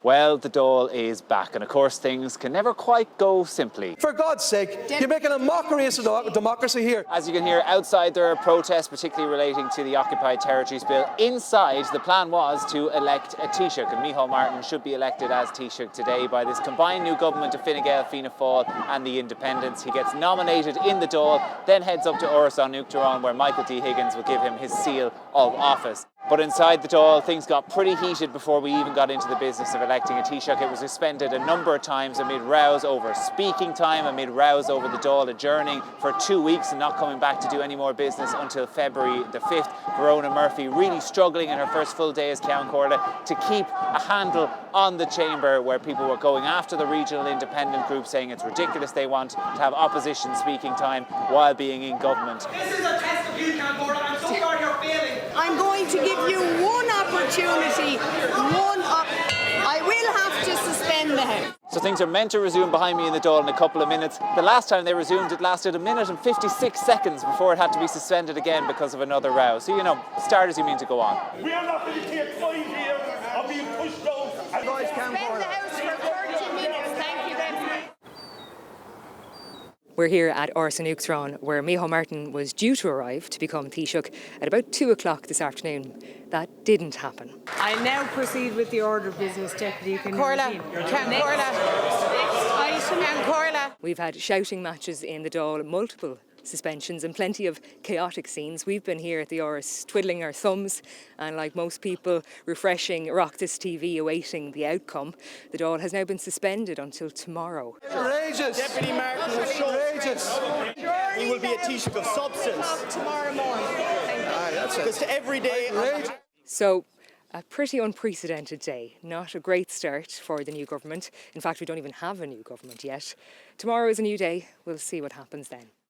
Well, the Dáil is back, and of course things can never quite go simply. For God's sake, you're making a mockery of democracy here. As you can hear, outside there are protests, particularly relating to the Occupied Territories Bill. Inside, the plan was to elect a Taoiseach, and Micheál Martin should be elected as Taoiseach today by this combined new government of Fine Gael, Fianna Fáil and the Independents. He gets nominated in the Dáil, then heads up to Áras an Uachtaráin, where Michael D. Higgins will give him his seal of office. But inside the Dáil, things got pretty heated before we even got into the business of electing a Taoiseach. It was suspended a number of times amid rows over speaking time, amid rows over the Dáil adjourning for 2 weeks and not coming back to do any more business until February the 5th. Verona Murphy really struggling in her first full day as Ceann Comhairle to keep a handle on the chamber, where people were going after the regional independent group, saying it's ridiculous they want to have opposition speaking time while being in government. This is a test of you, Ceann Comhairle. I'm so sorry you're failing. I'm going to give you one opportunity, I will have to suspend the House. So things are meant to resume behind me in the Dáil in a couple of minutes. The last time they resumed, it lasted 1 minute and 56 seconds before it had to be suspended again because of another row. So, start as you mean to go on. We are not going to take 5 years of being pushed out. Suspend the House for 30 minutes, thank you very much. We're here at Áras an Uachtaráin, where Micheál Martin was due to arrive to become Taoiseach at about 2 o'clock this afternoon. That didn't happen. I now proceed with the order of business, Deputy Ceann Comhairle. We've had shouting matches in the Dáil, multiple suspensions and plenty of chaotic scenes. We've been here at the Áras twiddling our thumbs and, like most people, refreshing Oireachtas TV awaiting the outcome. The Dáil has now been suspended until tomorrow. Outrageous! Deputy Martin will show Outrageous! he will be a Taoiseach of substance. Tomorrow morning. Because every day... So, a pretty unprecedented day. Not a great start for the new government. In fact, we don't even have a new government yet. Tomorrow is a new day. We'll see what happens then.